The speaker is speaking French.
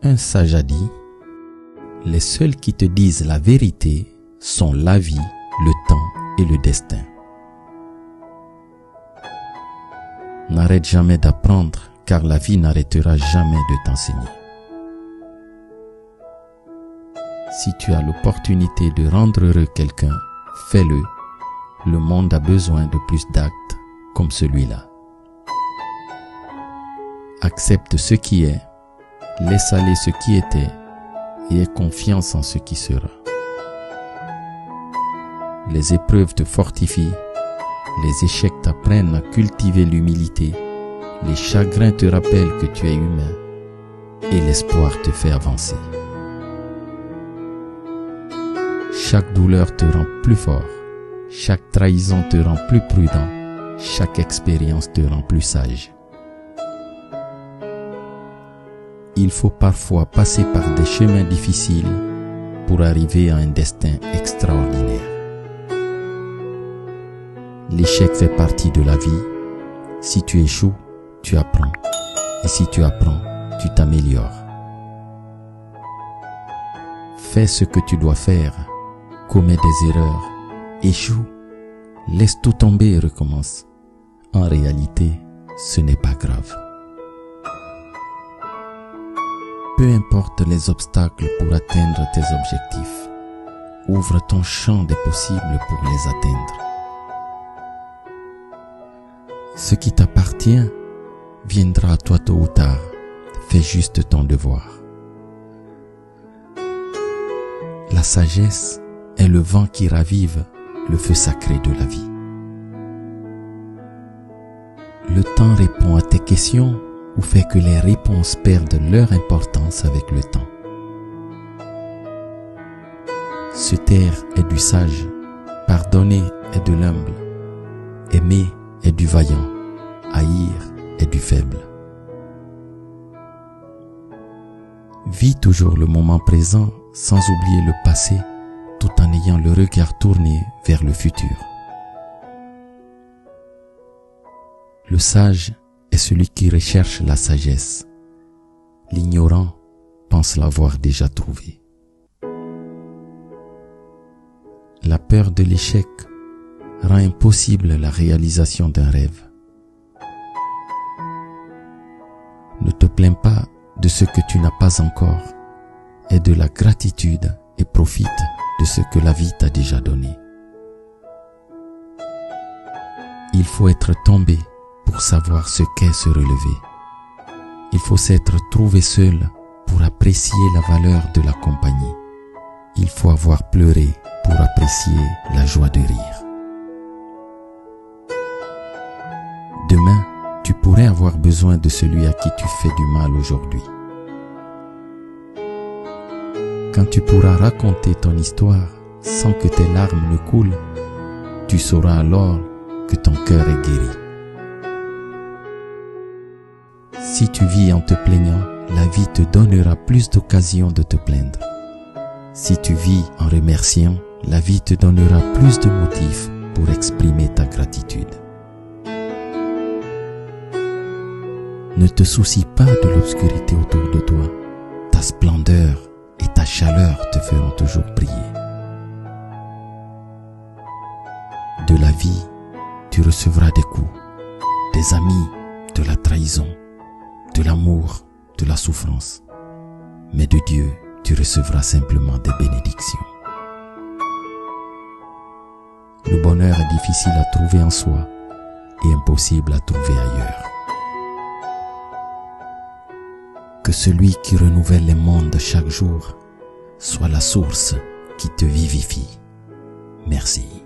Un sage a dit, « Les seuls qui te disent la vérité sont la vie, le temps et le destin. » N'arrête jamais d'apprendre, car la vie n'arrêtera jamais de t'enseigner. Si tu as l'opportunité de rendre heureux quelqu'un, fais-le. Le monde a besoin de plus d'actes comme celui-là. Accepte ce qui est, laisse aller ce qui était et aie confiance en ce qui sera. Les épreuves te fortifient, les échecs t'apprennent à cultiver l'humilité, les chagrins te rappellent que tu es humain et l'espoir te fait avancer. Chaque douleur te rend plus fort, chaque trahison te rend plus prudent, chaque expérience te rend plus sage. Il faut parfois passer par des chemins difficiles pour arriver à un destin extraordinaire. L'échec fait partie de la vie. Si tu échoues, tu apprends. Et si tu apprends, tu t'améliores. Fais ce que tu dois faire. Commets des erreurs. Échoue. Laisse tout tomber et recommence. En réalité, ce n'est pas grave. Peu importe les obstacles pour atteindre tes objectifs, ouvre ton champ des possibles pour les atteindre. Ce qui t'appartient viendra à toi tôt ou tard. Fais juste ton devoir. La sagesse est le vent qui ravive le feu sacré de la vie. Le temps répond à tes questions ou fait que les réponses perdent leur importance avec le temps. Se taire est du sage, pardonner est de l'humble, aimer est du vaillant, haïr est du faible. Vis toujours le moment présent sans oublier le passé, tout en ayant le regard tourné vers le futur. Le sage est celui qui recherche la sagesse. L'ignorant pense l'avoir déjà trouvée. La peur de l'échec rend impossible la réalisation d'un rêve. Ne te plains pas de ce que tu n'as pas encore. Aie de la gratitude et profite de ce que la vie t'a déjà donné. Il faut être tombé pour savoir ce qu'est se relever. Il faut s'être trouvé seul pour apprécier la valeur de la compagnie. Il faut avoir pleuré pour apprécier la joie de rire. Demain, tu pourrais avoir besoin de celui à qui tu fais du mal aujourd'hui. Quand tu pourras raconter ton histoire sans que tes larmes ne coulent, tu sauras alors que ton cœur est guéri. Si tu vis en te plaignant, la vie te donnera plus d'occasions de te plaindre. Si tu vis en remerciant, la vie te donnera plus de motifs pour exprimer ta gratitude. Ne te soucie pas de l'obscurité autour de toi. Ta splendeur et ta chaleur te feront toujours briller. De la vie, tu recevras des coups, des amis, de la trahison, de l'amour, de la souffrance. Mais de Dieu, tu recevras simplement des bénédictions. Le bonheur est difficile à trouver en soi et impossible à trouver ailleurs. Que celui qui renouvelle les mondes chaque jour soit la source qui te vivifie. Merci.